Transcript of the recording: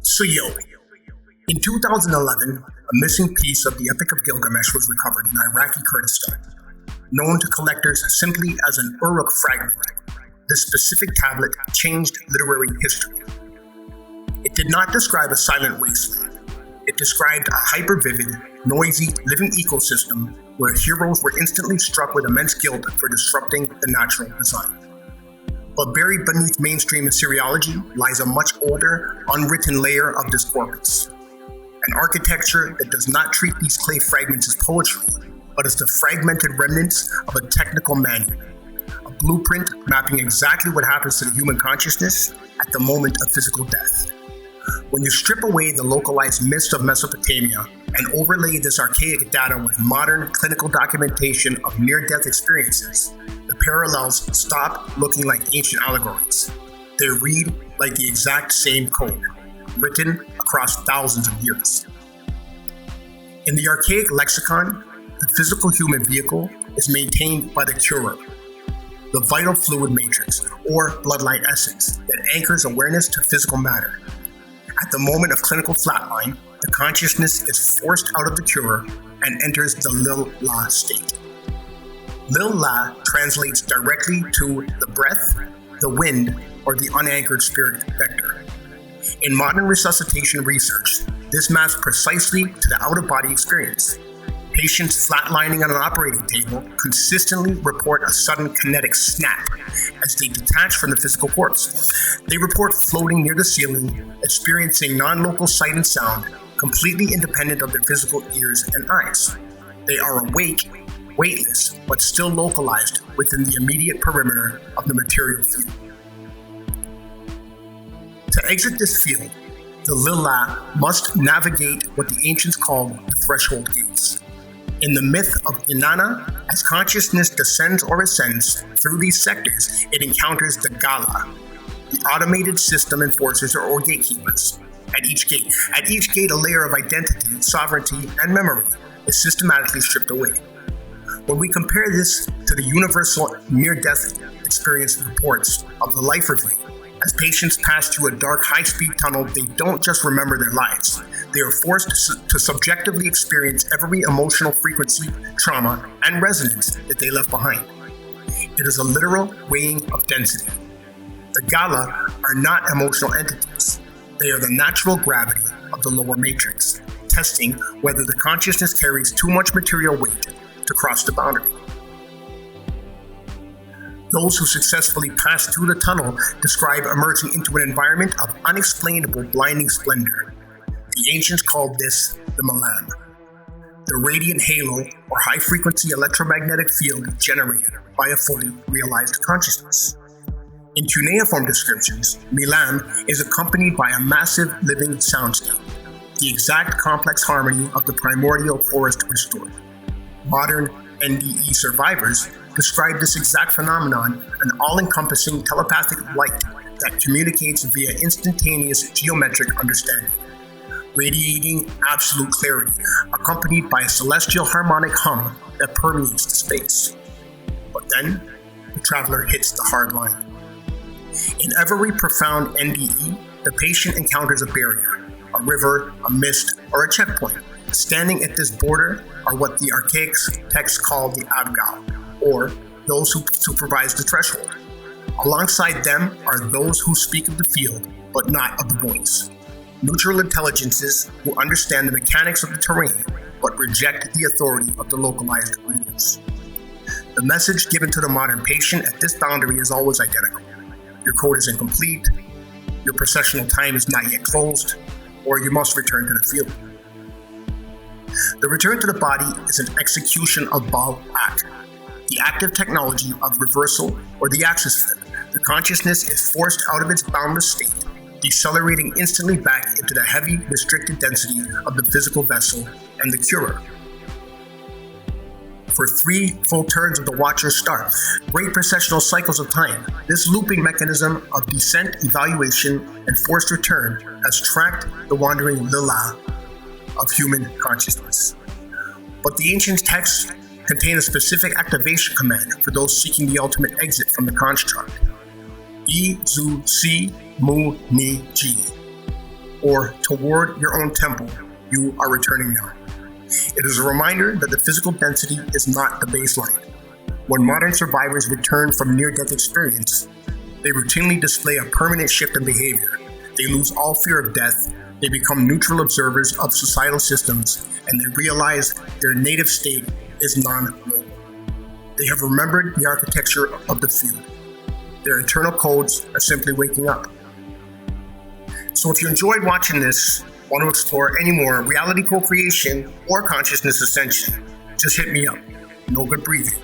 So in 2011, a missing piece of the Epic of Gilgamesh was recovered in Iraqi Kurdistan, known to collectors simply as an Uruk Fragment. This specific tablet changed literary history. It did not describe a silent wasteland. It described a hyper-vivid, noisy, living ecosystem where heroes were instantly struck with immense guilt for disrupting the natural design. But buried beneath mainstream Assyriology lies a much older, unwritten layer of this corpus. An architecture that does not treat these clay fragments as poetry, but as the fragmented remnants of a technical manual, a blueprint mapping exactly what happens to the human consciousness at the moment of physical death. When you strip away the localized myths of Mesopotamia and overlay this archaic data with modern clinical documentation of near-death experiences, the parallels stop looking like ancient allegories. They read like the exact same code, written across thousands of years. In the archaic lexicon, the physical human vehicle is maintained by the Curor, the vital fluid matrix, or bloodline essence that anchors awareness to physical matter. At the moment of clinical flatline, the consciousness is forced out of the Curor and enters the LIL-LA state. LIL-LA translates directly to the breath, the wind, or the unanchored spirit vector. In modern resuscitation research, this maps precisely to the out-of-body experience. Patients flatlining on an operating table consistently report a sudden kinetic snap as they detach from the physical corpse. They report floating near the ceiling, experiencing non-local sight and sound, completely independent of their physical ears and eyes. They are awake, weightless, but still localized within the immediate perimeter of the material field. To exit this field, the LIL-LA must navigate what the ancients called the threshold gates. In the myth of Inanna, as consciousness descends or ascends through these sectors, it encounters the Gala, the automated system enforcers or gatekeepers. At each gate, a layer of identity, sovereignty, and memory is systematically stripped away. When we compare this to the universal near-death experience reports of the life review, as patients pass through a dark, high-speed tunnel, they don't just remember their lives. They are forced to subjectively experience every emotional frequency, trauma, and resonance that they left behind. It is a literal weighing of density. The Gala are not emotional entities. They are the natural gravity of the lower matrix, testing whether the consciousness carries too much material weight to cross the boundary. Those who successfully pass through the tunnel describe emerging into an environment of unexplainable blinding splendor. The ancients called this the Melam, the radiant halo or high-frequency electromagnetic field generated by a fully realized consciousness. In cuneiform descriptions, Melam is accompanied by a massive living soundscape, the exact complex harmony of the primordial forest restored. Modern N.D.E.s survivors describe this exact phenomenon, an all-encompassing telepathic light that communicates via instantaneous geometric understanding, radiating absolute clarity, accompanied by a celestial harmonic hum that permeates the space. But then, the traveler hits the hard line. In every profound N.D.E., the patient encounters a barrier, a river, a mist, or a checkpoint. Standing at this border are what the archaic texts call the Abgal, or those who supervise the threshold. Alongside them are those who speak of the field, but not of the voice. Neutral intelligences who understand the mechanics of the terrain, but reject the authority of the localized readers. The message given to the modern patient at this boundary is always identical. Your code is incomplete, your processional time is not yet closed, or you must return to the field. The return to the body is an execution of Bal-ak, the active technology of reversal or the axis flip. The consciousness is forced out of its boundless state, decelerating instantly back into the heavy, restricted density of the physical vessel and the Curor. For 3 full turns of the Watcher's Star, great processional cycles of time, this looping mechanism of descent, evaluation, and forced return has tracked the wandering LIL-LA of human consciousness. But the ancient texts contain a specific activation command for those seeking the ultimate exit from the construct. I-zu-si-mu-ni-ji. or toward your own temple, you are returning now. It is a reminder that the physical density is not the baseline. When modern survivors return from near-death experience, they routinely display a permanent shift in behavior. They lose all fear of death, they become neutral observers of societal systems, and they realize their native state is non-normal. They have remembered the architecture of the field. Their internal codes are simply waking up. So if you enjoyed watching this, want to explore any more reality co-creation or consciousness ascension, just hit me up. No good breathing.